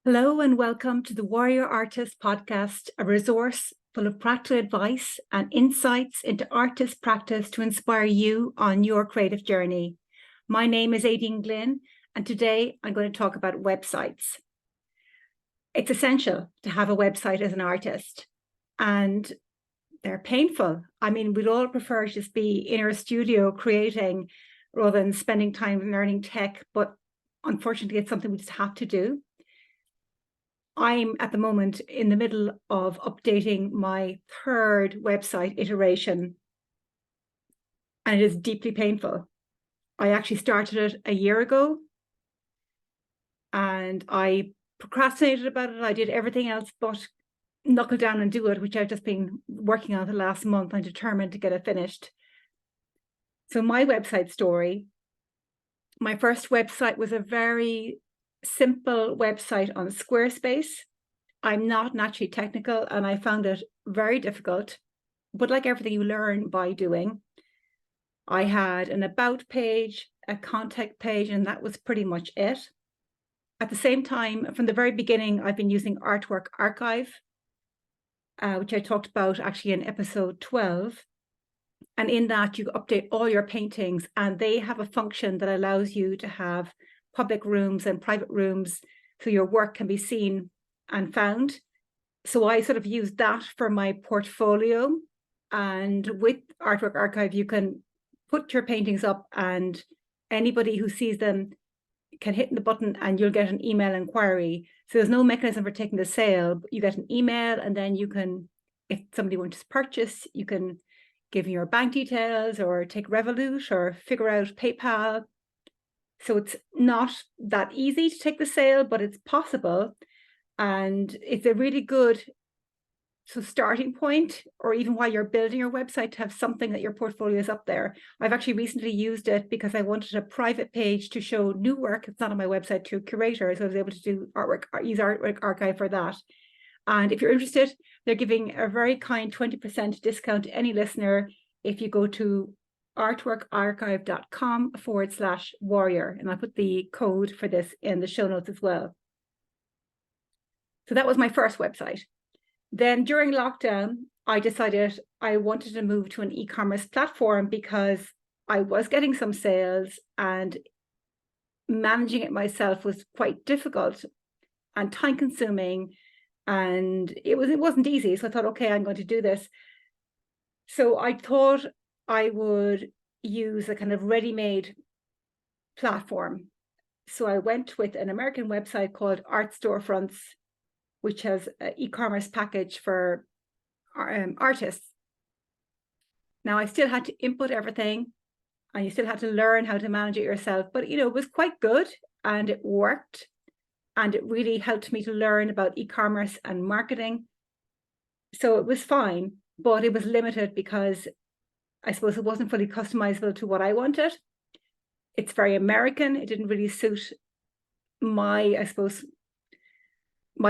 Hello and welcome to the Warrior Artist Podcast, a resource full of practical advice and insights into artist practice to inspire you on your creative journey. My name is Éadaoin Glynn, and today I'm going to talk about websites. It's essential to have a website as an artist, and they're painful. I mean, we'd all prefer to just be in our studio creating rather than spending time learning tech, but unfortunately, it's something we just have to do. I'm at the moment in the middle of updating my third website iteration, and it is deeply painful. I actually started it a year ago, and I procrastinated about it. I did everything else but knuckle down and do it, which I've just been working on the last month. I'm determined to get it finished. So my website story, my first website was a very simple website on Squarespace. I'm not naturally technical, and I found it very difficult, but like everything you learn by doing. I had an about page, a contact page, and that was pretty much it. At the same time, from the very beginning, I've been using Artwork Archive, which I talked about actually in episode 12. And in that, you update all your paintings, and they have a function that allows you to have public rooms and private rooms so your work can be seen and found. So I sort of used that for my portfolio. And with Artwork Archive, you can put your paintings up, and anybody who sees them can hit the button and you'll get an email inquiry. So there's no mechanism for taking the sale. You get an email, and then you can, if somebody wants to purchase, you can give your bank details or take Revolut or figure out PayPal. So it's not that easy to take the sale, but it's possible. And it's a really good starting point, or even while you're building your website, to have something that your portfolio is up there. I've actually recently used it because I wanted a private page to show new work. It's not on my website, to curators. So I was able to do use Artwork Archive for that. And if you're interested, they're giving a very kind 20% discount to any listener if you go to artworkarchive.com/warrior. And I'll put the code for this in the show notes as well. So that was my first website. Then during lockdown, I decided I wanted to move to an e-commerce platform because I was getting some sales, and managing it myself was quite difficult and time consuming, and it wasn't easy. So I thought, okay, I'm going to do this. So I thought I would use a kind of ready-made platform. So I went with an American website called Art Storefronts, which has an e-commerce package for artists. Now, I still had to input everything, and you still had to learn how to manage it yourself, but it was quite good, and it worked, and it really helped me to learn about e-commerce and marketing. So it was fine, but it was limited because I suppose it wasn't fully customizable to what I wanted. It's very American. It didn't really suit my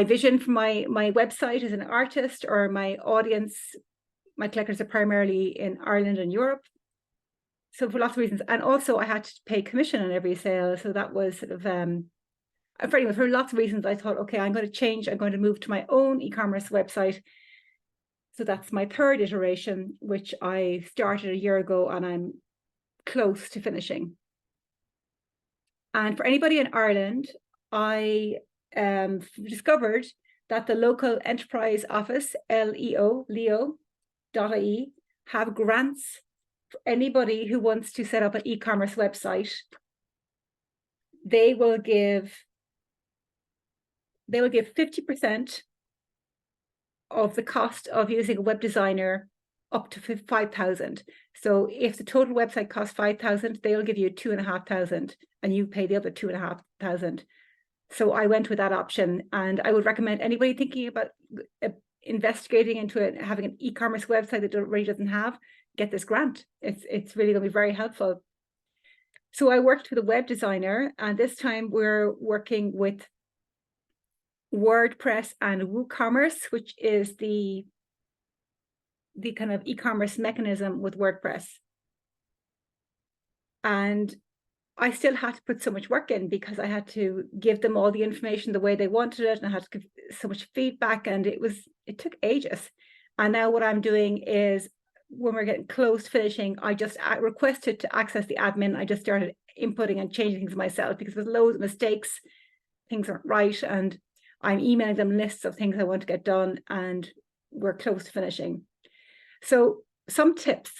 vision for my website as an artist, or my audience. My collectors are primarily in Ireland and Europe. So for lots of reasons. And also I had to pay commission on every sale. So that was sort of, for lots of reasons, I thought, okay, I'm going to change. I'm going to move to my own e-commerce website. So that's my third iteration, which I started a year ago, and I'm close to finishing. And for anybody in Ireland, I discovered that the local enterprise office, leo.ie, have grants for anybody who wants to set up an e-commerce website. They will give 50% of the cost of using a web designer up to 5,000. So if the total website costs 5,000, they'll give you 2,500, and you pay the other 2,500. So I went with that option, and I would recommend anybody thinking about investigating into it, having an e-commerce website that really doesn't have, get this grant. It's really going to be very helpful. So I worked with a web designer, and this time we're working with WordPress and WooCommerce, which is the kind of e-commerce mechanism with WordPress. And I still had to put so much work in because I had to give them all the information the way they wanted it, and I had to give so much feedback, and it took ages. And now what I'm doing is, when we're getting close to finishing, I just requested to access the admin. I just started inputting and changing things myself because there's loads of mistakes, things aren't right, and I'm emailing them lists of things I want to get done, and we're close to finishing. So some tips.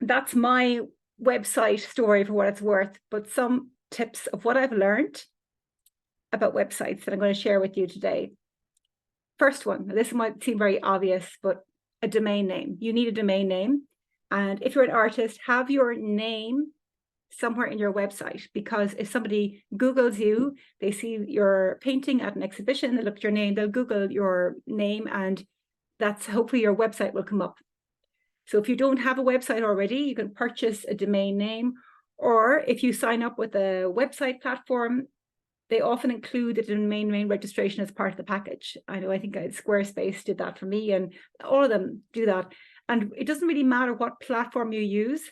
That's my website story for what it's worth, but some tips of what I've learned about websites that I'm going to share with you today. First one, this might seem very obvious, but a domain name. You need a domain name. And if you're an artist, have your name somewhere in your website, because if somebody Googles you, they see your painting at an exhibition, they look at your name, they'll Google your name, and that's hopefully your website will come up. So if you don't have a website already, you can purchase a domain name, or if you sign up with a website platform, they often include the domain name registration as part of the package. I think Squarespace did that for me, and all of them do that. And it doesn't really matter what platform you use,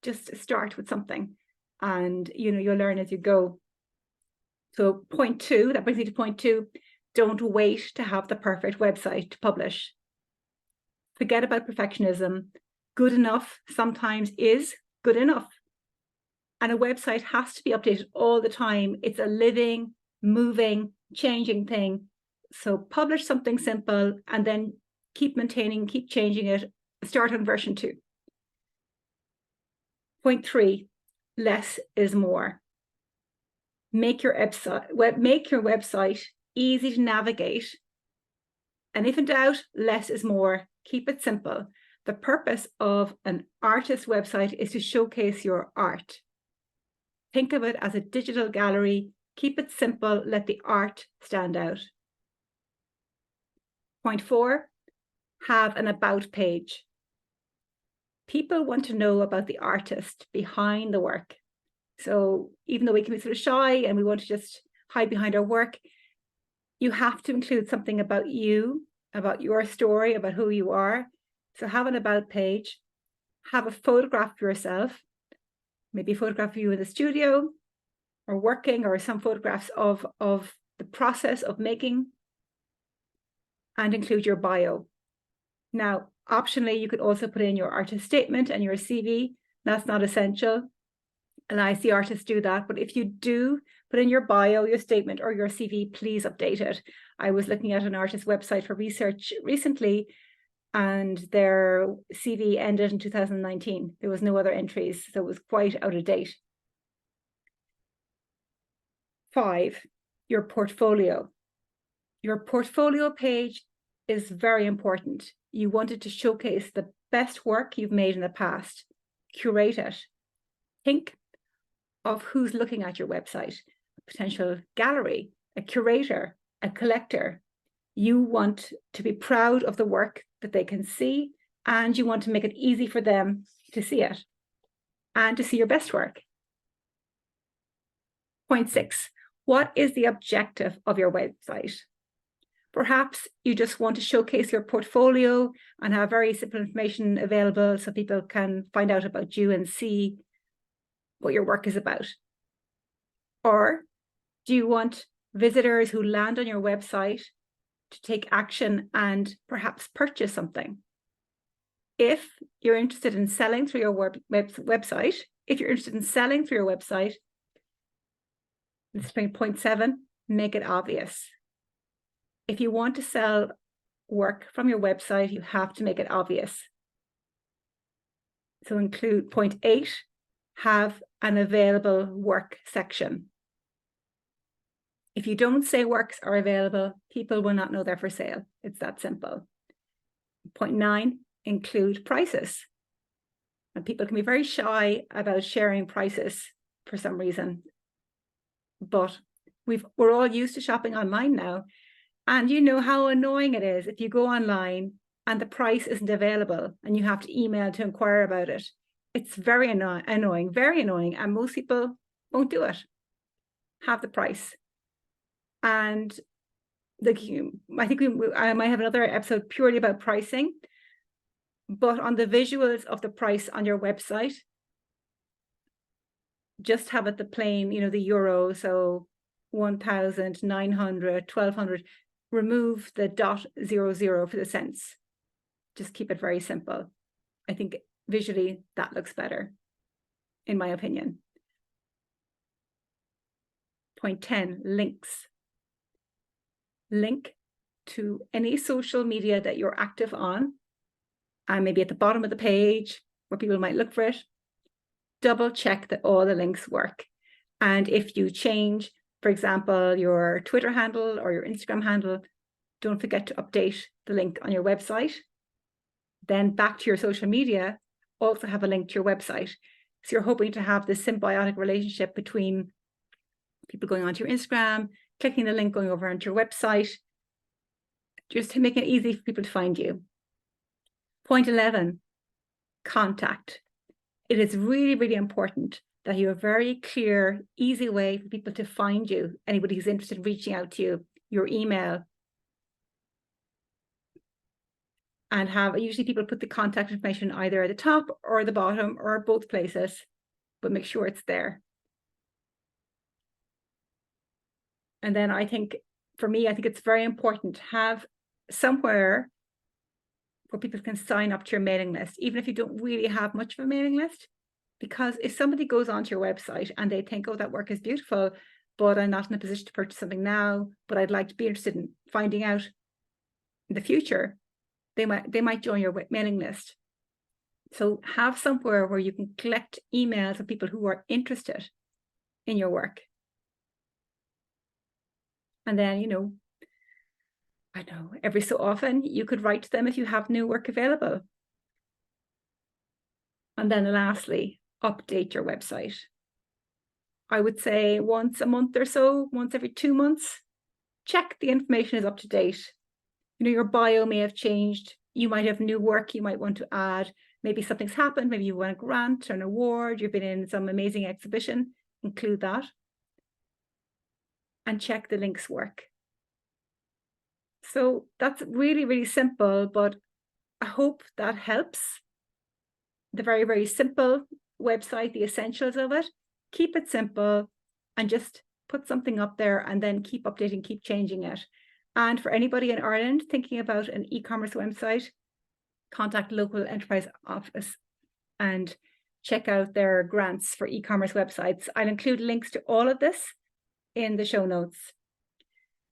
just start with something, and you'll learn as you go. So point two, that brings me to point two, don't wait to have the perfect website to publish. Forget about perfectionism. Good enough sometimes is good enough. And a website has to be updated all the time. It's a living, moving, changing thing. So publish something simple and then keep maintaining, keep changing it. Start on version 2. Point 3, less is more. Make your website easy to navigate. And if in doubt, less is more. Keep it simple. The purpose of an artist website is to showcase your art. Think of it as a digital gallery. Keep it simple. Let the art stand out. Point 4, have an about page. People want to know about the artist behind the work. So even though we can be sort of shy and we want to just hide behind our work, you have to include something about you, about your story, about who you are. So have an about page, have a photograph of yourself, maybe a photograph of you in the studio or working, or some photographs of the process of making, and include your bio. Now, optionally, you could also put in your artist statement and your CV. That's not essential, and I see artists do that. But if you do put in your bio, your statement, or your CV, please update it. I was looking at an artist website for research recently, and their CV ended in 2019. There was no other entries, so it was quite out of date. 5, your portfolio. Your portfolio page is very important. You want it to showcase the best work you've made in the past. Curate it. Think of who's looking at your website: a potential gallery, a curator, a collector. You want to be proud of the work that they can see, and you want to make it easy for them to see it and to see your best work. Point 6, what is the objective of your website? Perhaps you just want to showcase your portfolio and have very simple information available so people can find out about you and see what your work is about. Or do you want visitors who land on your website to take action and perhaps purchase something? If you're interested in selling through your website, this is point 7, make it obvious. If you want to sell work from your website, you have to make it obvious. So include point 8, have an available work section. If you don't say works are available, people will not know they're for sale. It's that simple. Point 9, include prices. And people can be very shy about sharing prices for some reason. But we're all used to shopping online now. And you know how annoying it is if you go online and the price isn't available and you have to email to inquire about it. It's very annoying, very annoying. And most people won't do it. Have the price. And I think I might have another episode purely about pricing. But on the visuals of the price on your website, just have it the plain, you know, the euro, so 1,900, 1,200, remove the .00 for the cents. Just keep it very simple. I think visually that looks better, in my opinion. Point 10, links. Link to any social media that you're active on, and maybe at the bottom of the page where people might look for it. Double check that all the links work. And if you change, for example, your Twitter handle or your Instagram handle, don't forget to update the link on your website. Then back to your social media, also have a link to your website. So you're hoping to have this symbiotic relationship between people going onto your Instagram, clicking the link, going over onto your website, just to make it easy for people to find you. Point 11, contact. It is really, really important that you have a very clear, easy way for people to find you. Anybody who's interested in reaching out to you, your email. And usually people put the contact information either at the top or the bottom or both places, but make sure it's there. And then I think, for me, I think it's very important to have somewhere where people can sign up to your mailing list, even if you don't really have much of a mailing list. Because if somebody goes onto your website and they think, oh, that work is beautiful, but I'm not in a position to purchase something now, but I'd like to be interested in finding out in the future, they might join your mailing list. So have somewhere where you can collect emails of people who are interested in your work. And then, you know, I know every so often you could write to them if you have new work available. And then lastly, update your website. I would say once a month or so, once every 2 months, check the information is up to date. You know, your bio may have changed. You might have new work you might want to add. Maybe something's happened. Maybe you won a grant or an award. You've been in some amazing exhibition. Include that. And check the links work. So that's really, really simple, but I hope that helps. The very, very simple website, the essentials of it. Keep it simple and just put something up there and then keep updating, keep changing it. And for anybody in Ireland thinking about an e-commerce website, contact local enterprise office and check out their grants for e-commerce websites. I'll include links to all of this in the show notes.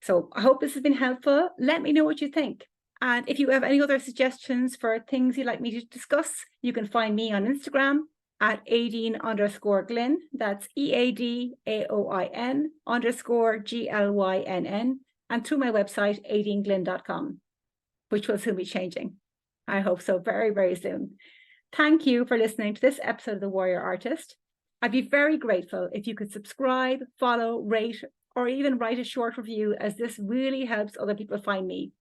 So I hope this has been helpful. Let me know what you think. And if you have any other suggestions for things you'd like me to discuss, you can find me on Instagram at Éadaoin_Glynn. That's EADAOIN_GLYNN. And through my website, éadaoinglynn.com, which will soon be changing. I hope so, very, very soon. Thank you for listening to this episode of The Warrior Artist. I'd be very grateful if you could subscribe, follow, rate, or even write a short review, as this really helps other people find me.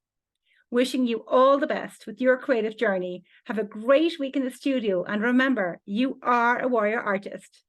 Wishing you all the best with your creative journey. Have a great week in the studio. And remember, you are a warrior artist.